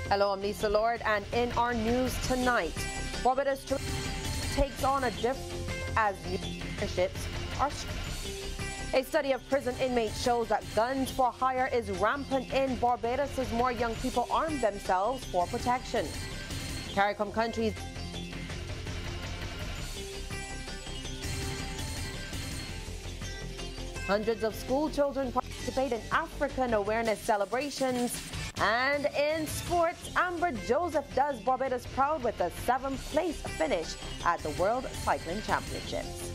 Hello, I'm Lisa Lord, and in our news tonight, Barbados takes on a different as new partnerships are. A study of prison inmates shows that guns for hire is rampant in Barbados as more young people arm themselves for protection. CARICOM countries. Hundreds of school children participate in African awareness celebrations. And in sports, Amber Joseph does Barbados proud with a 7th place finish at the World Cycling Championships.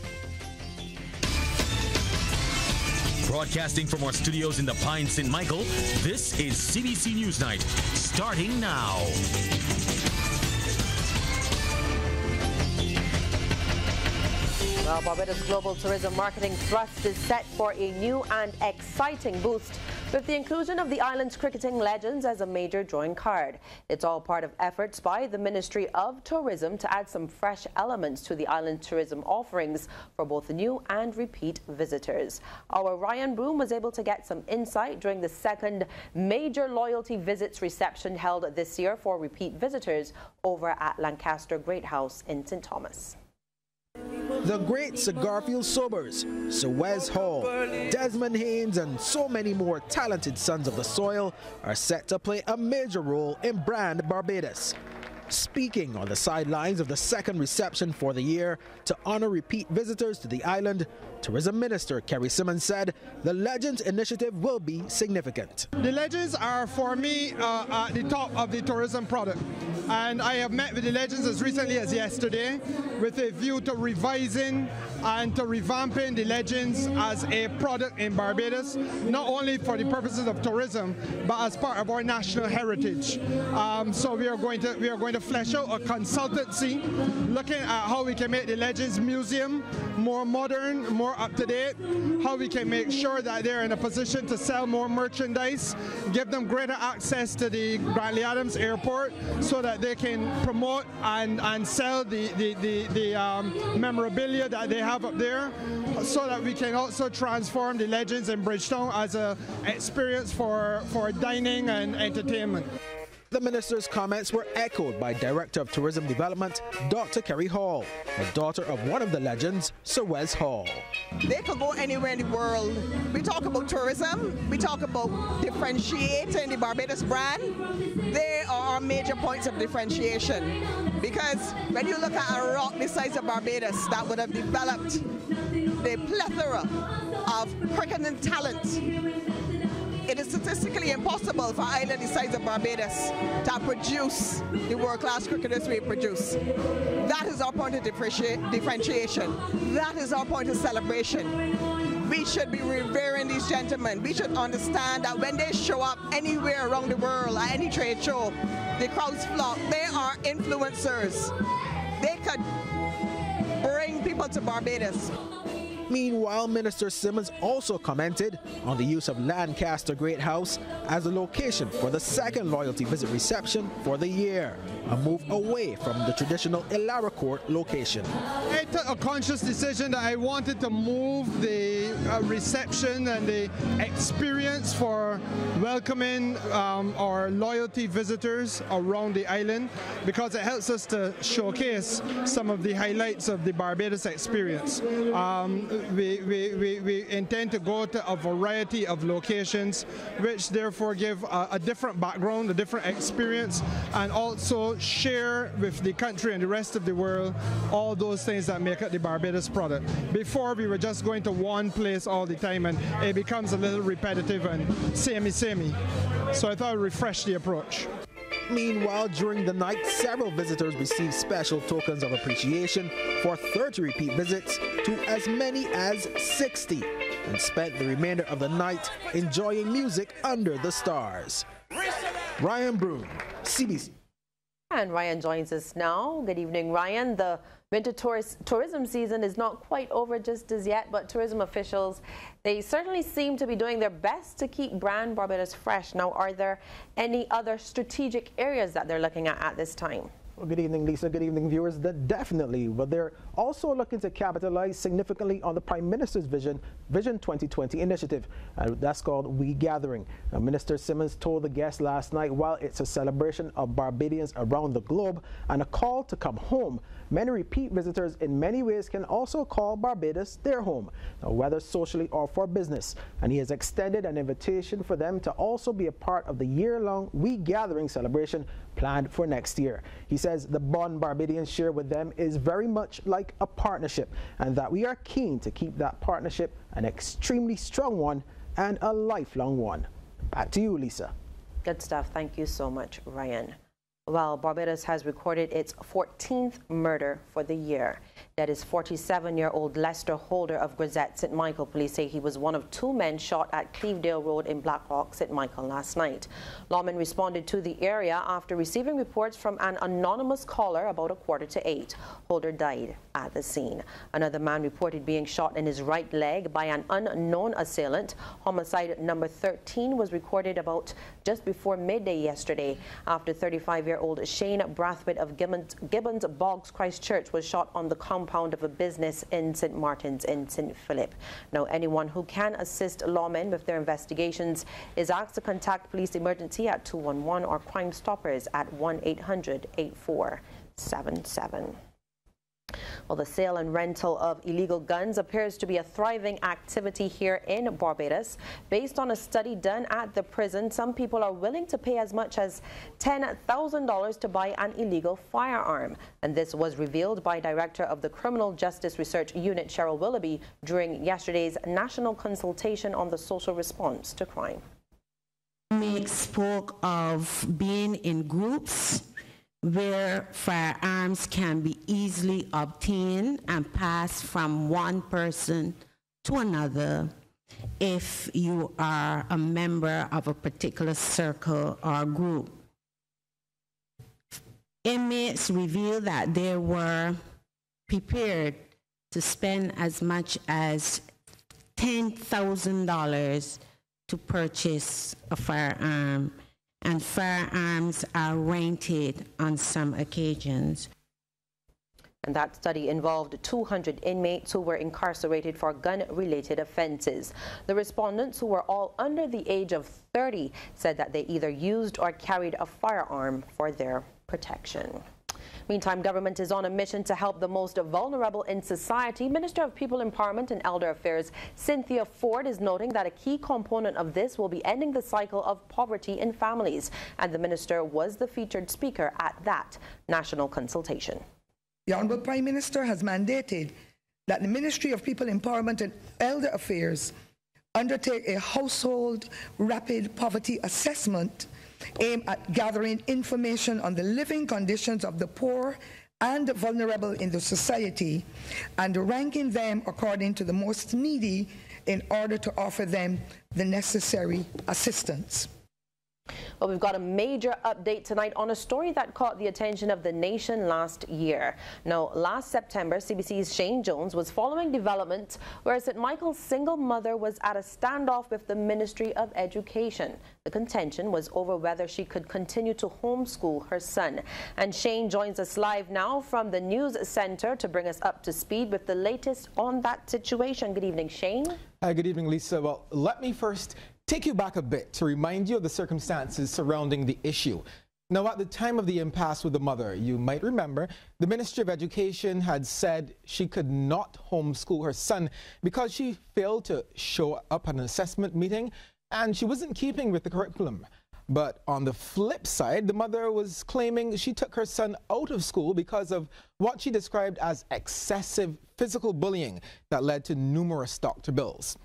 Broadcasting from our studios in the Pine St. Michael, this is CBC News Night, starting now. Well, Barbados Global Tourism Marketing Thrust is set for a new and exciting boost with the inclusion of the island's cricketing legends as a major drawing card. It's all part of efforts by the Ministry of Tourism to add some fresh elements to the island's tourism offerings for both new and repeat visitors. Our Ryan Broom was able to get some insight during the second major loyalty visits reception held this year for repeat visitors over at Lancaster Great House in St. Thomas. The great Sir Garfield Sobers, Sir Wes Hall, Desmond Haynes and so many more talented sons of the soil are set to play a major role in Brand Barbados. Speaking on the sidelines of the second reception for the year to honor repeat visitors to the island, Tourism Minister Kerry Simmons said the Legends initiative will be significant. The Legends are, for me, at the top of the tourism product. And I have met with the Legends as recently as yesterday with a view to revising and to revamping the Legends as a product in Barbados, not only for the purposes of tourism, but as part of our national heritage. So we are going to flesh out a consultancy looking at how we can make the Legends Museum more modern, more up-to-date, how we can make sure that they're in a position to sell more merchandise, give them greater access to the Grantley Adams Airport so that they can promote and sell the memorabilia that they have up there, so that we can also transform the Legends in Bridgetown as an experience for dining and entertainment. The minister's comments were echoed by Director of Tourism Development, Dr. Kerry Hall, the daughter of one of the legends, Sir Wes Hall. They could go anywhere in the world. We talk about tourism, we talk about differentiating the Barbados brand. They are our major points of differentiation. Because when you look at a rock the size of Barbados that would have developed the plethora of cricketing talent, it is statistically impossible for an island the size of Barbados to produce the world-class cricketers we produce. That is our point of differentiation. That is our point of celebration. We should be revering these gentlemen. We should understand that when they show up anywhere around the world, at any trade show, the crowds flock. They are influencers. They could bring people to Barbados. Meanwhile, Minister Simmons also commented on the use of Lancaster Great House as a location for the second loyalty visit reception for the year, a move away from the traditional Illawarra Court location. I took a conscious decision that I wanted to move the reception and the experience for welcoming our loyalty visitors around the island, because it helps us to showcase some of the highlights of the Barbados experience. We intend to go to a variety of locations, which therefore give a different background, a different experience, and also share with the country and the rest of the world all those things that make up the Barbados product. Before, we were just going to one place all the time, and it becomes a little repetitive and samey. So I thought I'd refresh the approach. Meanwhile, during the night, several visitors received special tokens of appreciation for 30 repeat visits to as many as 60, and spent the remainder of the night enjoying music under the stars. Ryan Broom, CBC. And Ryan joins us now. Good evening, Ryan. The winter tourism season is not quite over just as yet, but tourism officials, they certainly seem to be doing their best to keep Brand Barbados fresh. Now, are there any other strategic areas that they're looking at this time? Well, good evening, Lisa. Good evening, viewers. Definitely, but they're also looking to capitalize significantly on the Prime Minister's Vision 2020 initiative. That's called We Gathering. Now, Minister Simmons told the guests last night, while it's a celebration of Barbadians around the globe and a call to come home, many repeat visitors in many ways can also call Barbados their home, now, whether socially or for business. And he has extended an invitation for them to also be a part of the year-long We Gathering celebration planned for next year. He says the bond Barbadians share with them is very much like a partnership, and that we are keen to keep that partnership an extremely strong one and a lifelong one. Back to you, Lisa. Good stuff. Thank you so much, Ryan. Well, Barbados has recorded its 14th murder for the year. That is 47-year-old Lester Holder of Grisette, St. Michael. Police say he was one of two men shot at Clevedale Road in Blackrock, St. Michael last night. Lawmen responded to the area after receiving reports from an anonymous caller about 7:45. Holder died at the scene. Another man reported being shot in his right leg by an unknown assailant. Homicide number 13 was recorded about just before midday yesterday after 35-year-old Shane Brathwaite of Gibbons Boggs Christchurch was shot on the compound of a business in St. Martin's in St. Philip. Now, anyone who can assist lawmen with their investigations is asked to contact police emergency at 211 or Crime Stoppers at 1-800-8477. Well, the sale and rental of illegal guns appears to be a thriving activity here in Barbados. Based on a study done at the prison, some people are willing to pay as much as $10,000 to buy an illegal firearm. And this was revealed by Director of the Criminal Justice Research Unit, Cheryl Willoughby, during yesterday's national consultation on the social response to crime. We spoke of being in groups where firearms can be easily obtained and passed from one person to another if you are a member of a particular circle or group. Inmates revealed that they were prepared to spend as much as $10,000 to purchase a firearm, and firearms are rented on some occasions. And that study involved 200 inmates who were incarcerated for gun-related offenses. The respondents, who were all under the age of 30, said that they either used or carried a firearm for their protection. Meantime, government is on a mission to help the most vulnerable in society. Minister of People Empowerment and Elder Affairs Cynthia Ford is noting that a key component of this will be ending the cycle of poverty in families. And the minister was the featured speaker at that national consultation. The Honourable Prime Minister has mandated that the Ministry of People Empowerment and Elder Affairs undertake a household rapid poverty assessment aimed at gathering information on the living conditions of the poor and vulnerable in the society and ranking them according to the most needy in order to offer them the necessary assistance. Well, we've got a major update tonight on a story that caught the attention of the nation last year. Now, last September, CBC's Shane Jones was following developments where St. Michael's single mother was at a standoff with the Ministry of Education. The contention was over whether she could continue to homeschool her son. And Shane joins us live now from the News Center to bring us up to speed with the latest on that situation. Good evening, Shane. Hi, good evening, Lisa. Well, let me first take you back a bit to remind you of the circumstances surrounding the issue. Now, at the time of the impasse with the mother, you might remember, the Ministry of Education had said she could not homeschool her son because she failed to show up at an assessment meeting and she wasn't keeping with the curriculum. But on the flip side, the mother was claiming she took her son out of school because of what she described as excessive physical bullying that led to numerous doctor bills.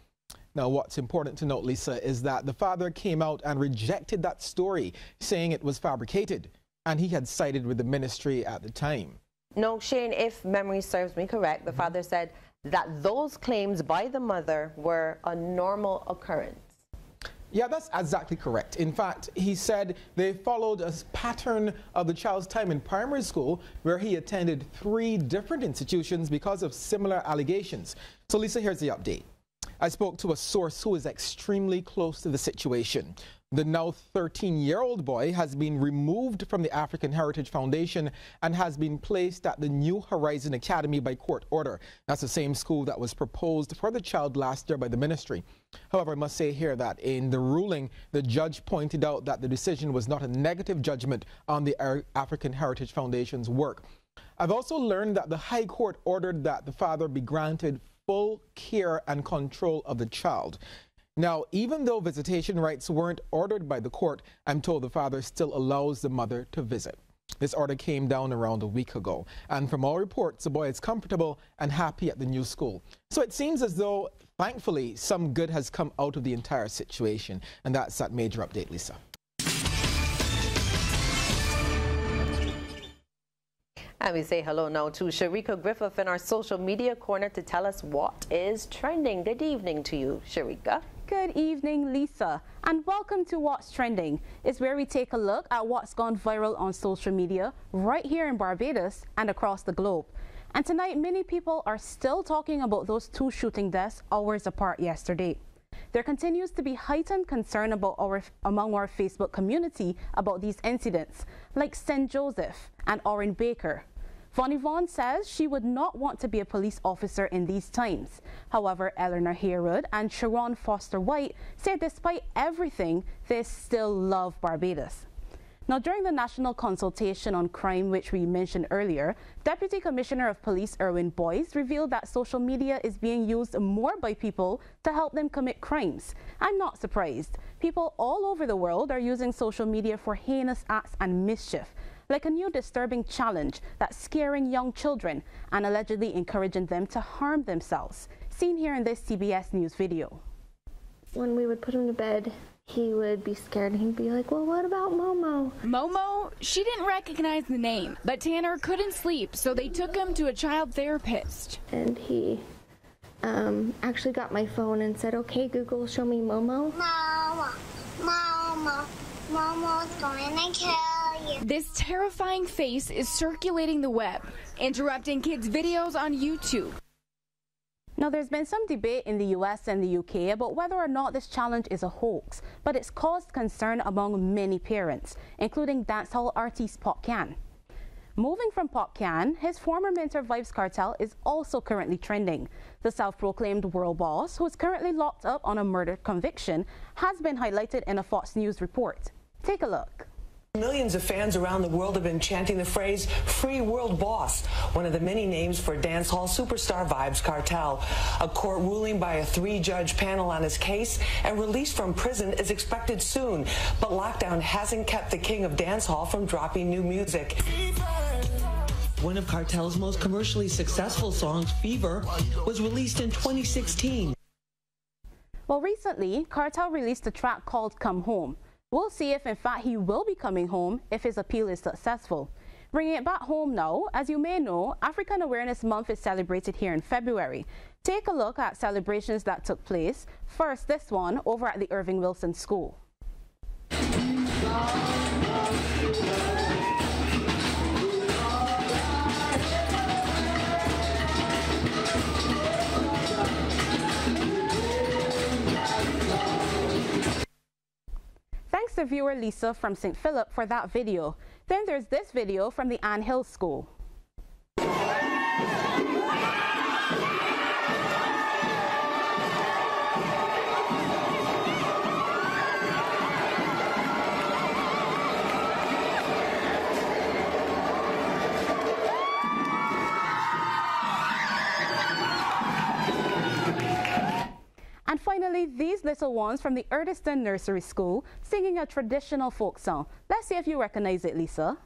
Now, what's important to note, Lisa, is that the father came out and rejected that story, saying it was fabricated, and he had sided with the ministry at the time. No, Shane, if memory serves me correct, the father said that those claims by the mother were a normal occurrence. Yeah, that's exactly correct. In fact, he said they followed a pattern of the child's time in primary school where he attended 3 different institutions because of similar allegations. So, Lisa, here's the update. I spoke to a source who is extremely close to the situation. The now 13-year-old boy has been removed from the African Heritage Foundation and has been placed at the New Horizon Academy by court order. That's the same school that was proposed for the child last year by the ministry. However, I must say here that in the ruling, the judge pointed out that the decision was not a negative judgment on the African Heritage Foundation's work. I've also learned that the High Court ordered that the father be granted full care and control of the child. Now, even though visitation rights weren't ordered by the court, I'm told the father still allows the mother to visit. This order came down around a week ago, and from all reports, the boy is comfortable and happy at the new school. So it seems as though, thankfully, some good has come out of the entire situation, and that's that major update, Lisa. And we say hello now to Sharika Griffith in our social media corner to tell us what is trending. Good evening to you, Sharika. Good evening, Lisa, and welcome to What's Trending. It's where we take a look at what's gone viral on social media right here in Barbados and across the globe. And tonight, many people are still talking about those two shooting deaths hours apart yesterday. There continues to be heightened concern among our Facebook community about these incidents, like St. Joseph and Orrin Baker. Vonnie says she would not want to be a police officer in these times. However, Eleanor Haywood and Sharon Foster White say despite everything, they still love Barbados. Now, during the national consultation on crime, which we mentioned earlier, Deputy Commissioner of Police Erwin Boyce revealed that social media is being used more by people to help them commit crimes. I'm not surprised. People all over the world are using social media for heinous acts and mischief, like a new disturbing challenge that's scaring young children and allegedly encouraging them to harm themselves. Seen here in this CBS News video. When we would put him to bed, he would be scared and he'd be like, well, what about Momo? Momo? She didn't recognize the name, but Tanner couldn't sleep, so they took him to a child therapist. And he actually got my phone and said, okay, Google, show me Momo. Momo, Momo's going to kill you. This terrifying face is circulating the web, interrupting kids' videos on YouTube. Now, there's been some debate in the US and the UK about whether or not this challenge is a hoax, but it's caused concern among many parents, including dancehall artist Pop Can. Moving from Pop Can, his former mentor Vybz Kartel is also currently trending. The self-proclaimed world boss, who is currently locked up on a murder conviction, has been highlighted in a Fox News report. Take a look. Millions of fans around the world have been chanting the phrase, Free World Boss, one of the many names for dancehall superstar Vybz Kartel. A court ruling by a 3-judge panel on his case and release from prison is expected soon, but lockdown hasn't kept the king of dancehall from dropping new music. One of Kartel's most commercially successful songs, Fever, was released in 2016. Well, recently, Kartel released a track called Come Home. We'll see if, in fact, he will be coming home if his appeal is successful. Bringing it back home now, as you may know, African Awareness Month is celebrated here in February. Take a look at celebrations that took place. First, this one over at the Irving Wilson School. Thanks to viewer Lisa from St. Philip for that video. Then there's this video from the Ann Hill School. And finally, these little ones from the Erdiston Nursery School singing a traditional folk song. Let's see if you recognize it, Lisa.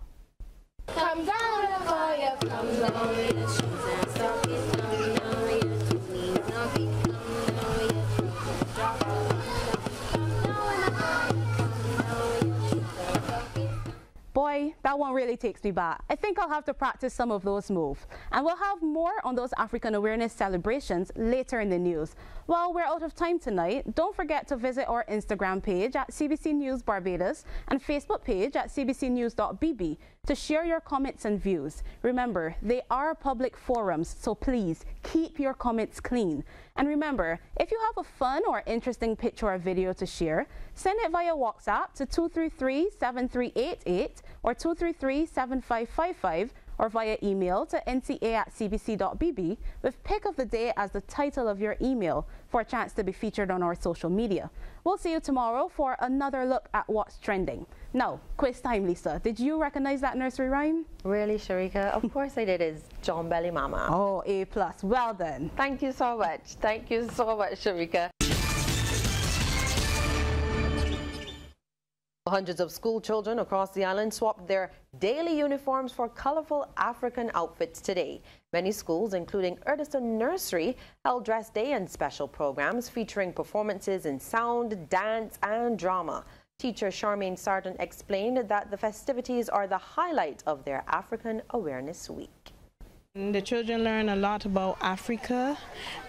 Come down the fire, come down with the shoes and stockings, come down with the clean stockings, come down with the drop off, come down with the fire, come down with the shoes and stockings. Boy, that one really takes me back. I think I'll have to practice some of those moves. And we'll have more on those African awareness celebrations later in the news. Well, we're out of time tonight. Don't forget to visit our Instagram page at CBC News Barbados and Facebook page at cbcnews.bb to share your comments and views. Remember, they are public forums, so please keep your comments clean. And remember, if you have a fun or interesting picture or video to share, send it via WhatsApp to 233-7388 or 233-7555 or via email to nca@cbc.bb with pick of the day as the title of your email for a chance to be featured on our social media. We'll see you tomorrow for another look at what's trending. Now, quiz time, Lisa. Did you recognize that nursery rhyme? Really, Sharika? Of course I did. It's John Belly Mama. Oh, A+. Well done. Thank you so much. Thank you so much, Sharika. Hundreds of school children across the island swapped their daily uniforms for colorful African outfits today. Many schools, including Erdison Nursery, held dress day and special programs featuring performances in sound, dance and drama. Teacher Charmaine Sargent explained that the festivities are the highlight of their African Awareness Week. The children learn a lot about Africa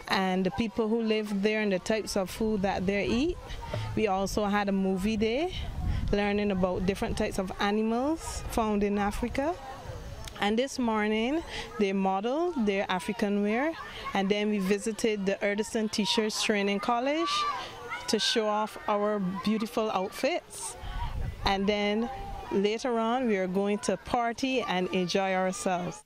and the people who live there and the types of food that they eat. We also had a movie day, learning about different types of animals found in Africa. And this morning, they modeled their African wear, and then we visited the Erdison Teachers Training College to show off our beautiful outfits. And then later on, we are going to party and enjoy ourselves.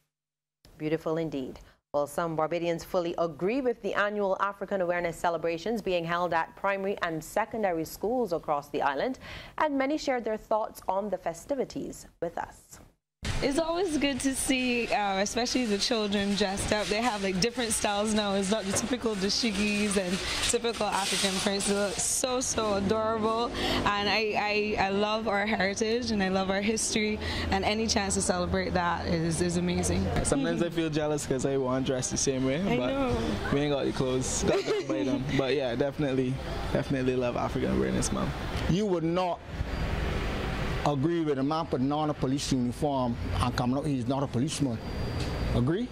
Beautiful indeed. Well, some Barbadians fully agree with the annual African Awareness celebrations being held at primary and secondary schools across the island, and many shared their thoughts on the festivities with us. It's always good to see, especially the children dressed up. They have like different styles now. It's not the typical dashikis and typical African prints. They look so adorable, and I love our heritage and I love our history, and any chance to celebrate that is amazing. Sometimes I feel jealous because I want to dress the same way, but we ain't got the clothes. Got to buy them. But yeah, definitely love African Awareness Month. You would not agree with a man putting on a police uniform and coming out, he's not a policeman. Agree?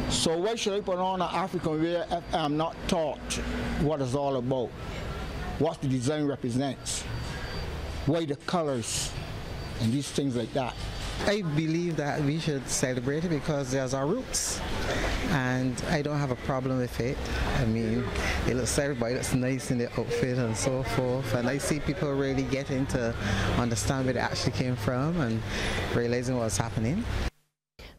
So why should I put on an African wear if I'm not taught what it's all about? What the design represents? Why the colors and these things like that? I believe that we should celebrate it because there's our roots, and I don't have a problem with it. I mean, it looks, everybody looks nice in their outfit and so forth, and I see people really getting to understand where they actually came from and realizing what's happening.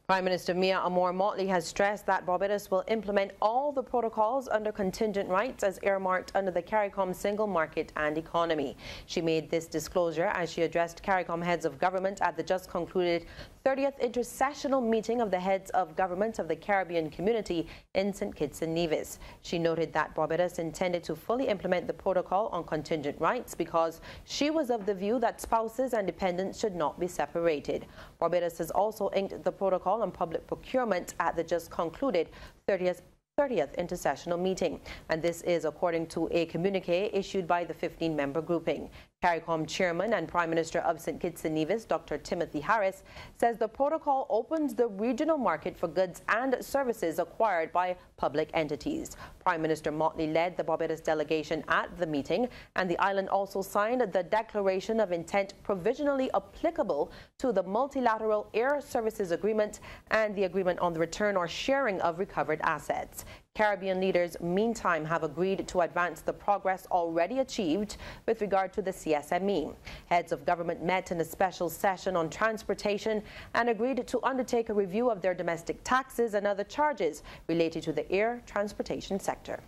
Prime Minister Mia Amor-Motley has stressed that Barbados will implement all the protocols under contingent rights as earmarked under the CARICOM Single Market and Economy. She made this disclosure as she addressed CARICOM heads of government at the just concluded 30th intersessional meeting of the heads of government of the Caribbean community in St. Kitts and Nevis. She noted that Barbados intended to fully implement the protocol on contingent rights because she was of the view that spouses and dependents should not be separated. Barbados has also inked the protocol on public procurement at the just concluded 30th intersessional meeting, and this is according to a communique issued by the 15-member grouping. CARICOM Chairman and Prime Minister of St. Kitts and Nevis, Dr. Timothy Harris, says the protocol opens the regional market for goods and services acquired by public entities. Prime Minister Motley led the Barbados delegation at the meeting, and the island also signed the Declaration of Intent provisionally applicable to the Multilateral Air Services Agreement and the Agreement on the Return or Sharing of Recovered Assets. Caribbean leaders, meantime, have agreed to advance the progress already achieved with regard to the CSME. Heads of government met in a special session on transportation and agreed to undertake a review of their domestic taxes and other charges related to the air transportation sector.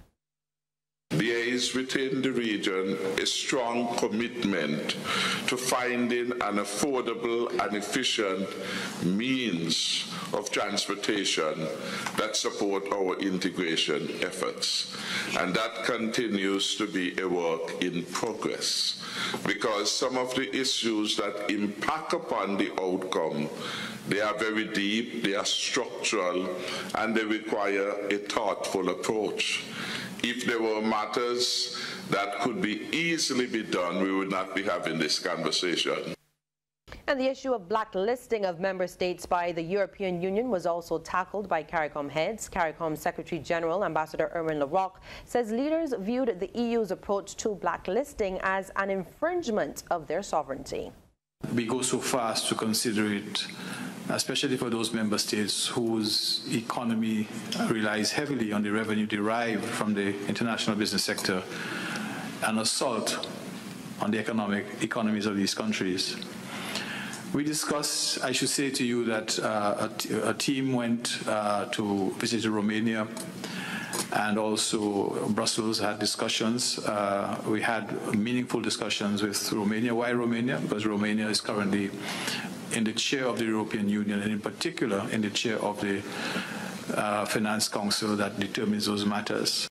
BA's within the region a strong commitment to finding an affordable and efficient means of transportation that support our integration efforts. And that continues to be a work in progress because some of the issues that impact upon the outcome, they are very deep, they are structural, and they require a thoughtful approach. If there were matters that could be easily be done, we would not be having this conversation. And the issue of blacklisting of member states by the European Union was also tackled by CARICOM heads. CARICOM Secretary General Ambassador Erwin Larocque says leaders viewed the EU's approach to blacklisting as an infringement of their sovereignty. We go so far as to consider it, especially for those member states whose economy relies heavily on the revenue derived from the international business sector, an assault on the economies of these countries. We discussed, I should say to you that a team went to visit Romania, and also Brussels had discussions. We had meaningful discussions with Romania. Why Romania? Because Romania is currently in the chair of the European Union, and in particular in the chair of the Finance Council that determines those matters.